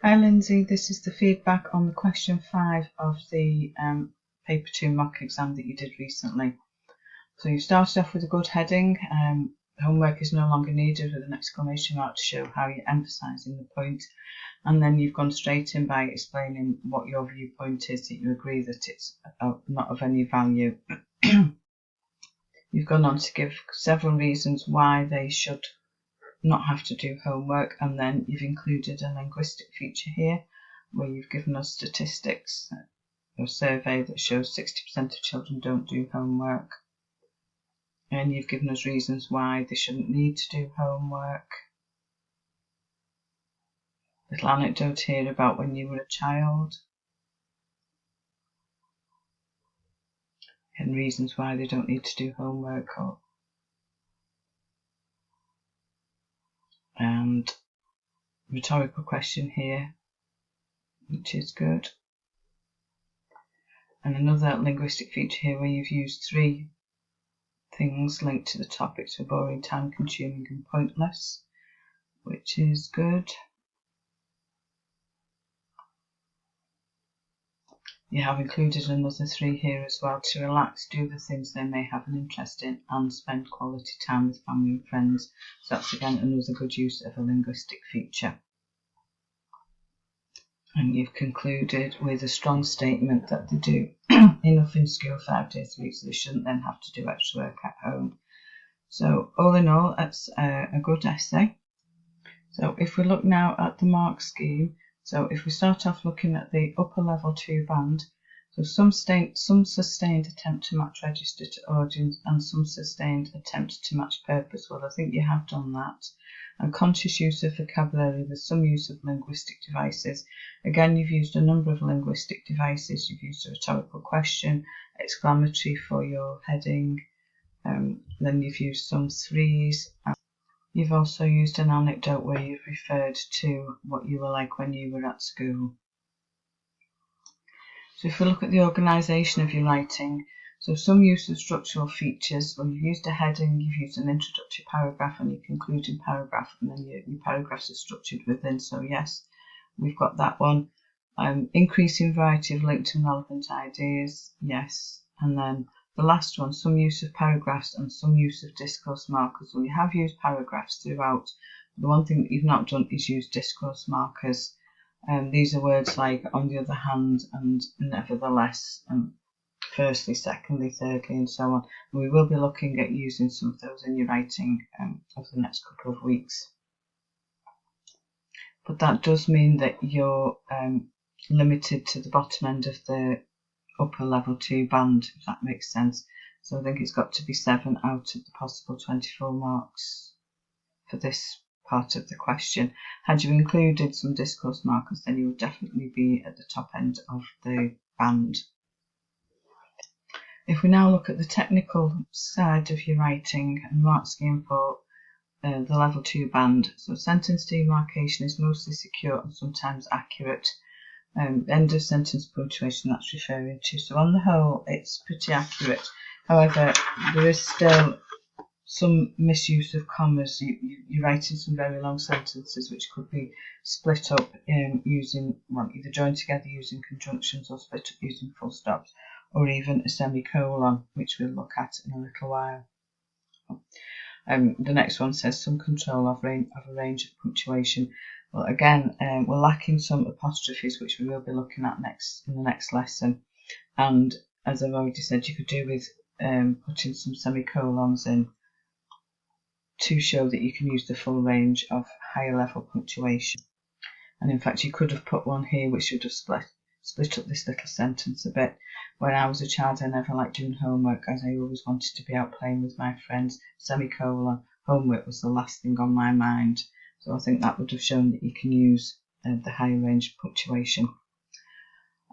Hi Lindsay, this is the feedback on the question 5 of the paper 2 mock exam that you did recently. So you started off with a good heading, homework is no longer needed with an exclamation mark to show how you're emphasising the point, and then you've gone straight in by explaining what your viewpoint is, that you agree that it's not of any value. You've gone on to give several reasons why they should not have to do homework, and then you've included a linguistic feature here where you've given us statistics, a survey that shows 60% of children don't do homework, and you've given us reasons why they shouldn't need to do homework. Little anecdote here about when you were a child and reasons why they don't need to do homework, and rhetorical question here, which is good, and another linguistic feature here where you've used 3 things linked to the topics for boring, time consuming and pointless, which is good. You have included another 3 here as well: to relax, do the things they may have an interest in, and spend quality time with family and friends. So that's again another good use of a linguistic feature. And you've concluded with a strong statement that they do enough in school 5 days a week, so they shouldn't then have to do extra work at home. So all in all, that's a good essay. So if we look now at the mark scheme, so if we start off looking at the upper level 2 band, so some sustained attempt to match register to audience and some sustained attempt to match purpose. Well, I think you have done that. And conscious use of vocabulary with some use of linguistic devices. Again, you've used a number of linguistic devices. You've used a rhetorical question, exclamatory for your heading, then you've used some 3s. You've also used an anecdote where you've referred to what you were like when you were at school. So if we look at the organisation of your writing, so some use of structural features. Well, you've used a heading, you've used an introductory paragraph and your concluding paragraph, and then your paragraphs are structured within. So yes, we've got that one. Increasing variety of linked and relevant ideas, yes. And then the last one, some use of paragraphs and some use of discourse markers. Well, you have used paragraphs throughout. The one thing that you've not done is use discourse markers. These are words like on the other hand and nevertheless, and firstly, secondly, thirdly, and so on. And we will be looking at using some of those in your writing over the next couple of weeks. But that does mean that you're limited to the bottom end of the upper level 2 band, if that makes sense. So I think it's got to be 7 out of the possible 24 marks for this part of the question. Had you included some discourse markers, then you would definitely be at the top end of the band. If we now look at the technical side of your writing and mark scheme for the level 2 band, so sentence demarcation is mostly secure and sometimes accurate. End of sentence punctuation that's referring to. So on the whole, it's pretty accurate. However, there is still some misuse of commas. You're writing some very long sentences which could be split up using, well, either joined together using conjunctions or split up using full stops, or even a semicolon, which we'll look at in a little while. The next one says some control of a range of punctuation. Well, again, we're lacking some apostrophes, which we will be looking at in the next lesson. And as I've already said, you could do with putting some semicolons in to show that you can use the full range of higher level punctuation. And in fact, you could have put one here which would have split up this little sentence a bit. When I was a child, I never liked doing homework as I always wanted to be out playing with my friends. Semicolon, homework was the last thing on my mind. So I think that would have shown that you can use the higher range punctuation.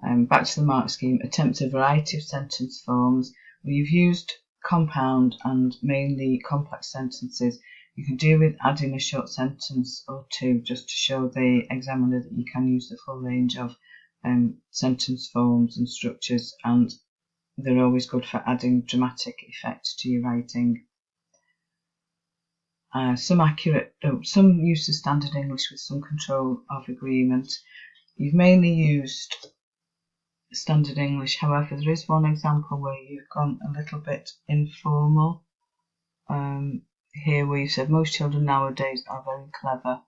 Back to the mark scheme, attempt a variety of sentence forms. Well, you've used compound and mainly complex sentences. You can do with adding a short sentence or 2 just to show the examiner that you can use the full range of sentence forms and structures, and they're always good for adding dramatic effect to your writing. some use of standard English with some control of agreement. You've mainly used standard English, however, there is one example where you've gone a little bit informal. Here where you said most children nowadays are very clever,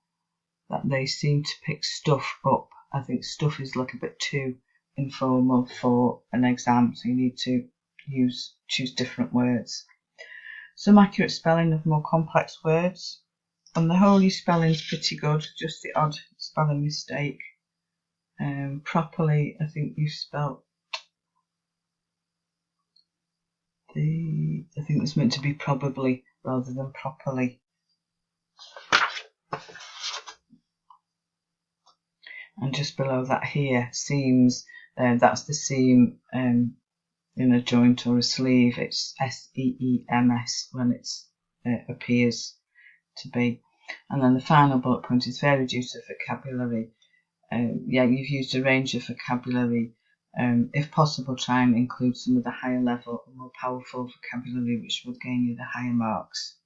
that they seem to pick stuff up. I think stuff is a little bit too informal for an exam, so you need to choose different words. Some accurate spelling of more complex words. On the whole, your spelling's pretty good, just the odd spelling mistake. Properly, I think you spelt I think it's meant to be probably rather than properly. And just below that here, seams, that's the seam in a joint or a sleeve. It's SEEMS when it appears to be. And then the final bullet point is varied use of vocabulary. You've used a range of vocabulary. If possible, try and include some of the higher level, more powerful vocabulary, which will gain you the higher marks.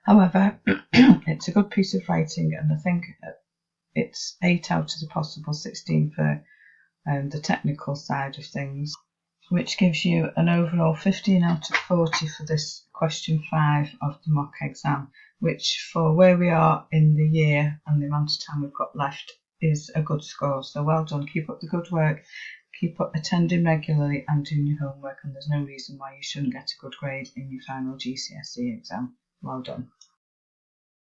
However, it's a good piece of writing, and I think it's 8 out of the possible 16 for the technical side of things, which gives you an overall 15 out of 40 for this question 5 of the mock exam, which for where we are in the year and the amount of time we've got left is a good score. So well done, keep up the good work, keep up attending regularly and doing your homework, and there's no reason why you shouldn't get a good grade in your final GCSE exam. Well done.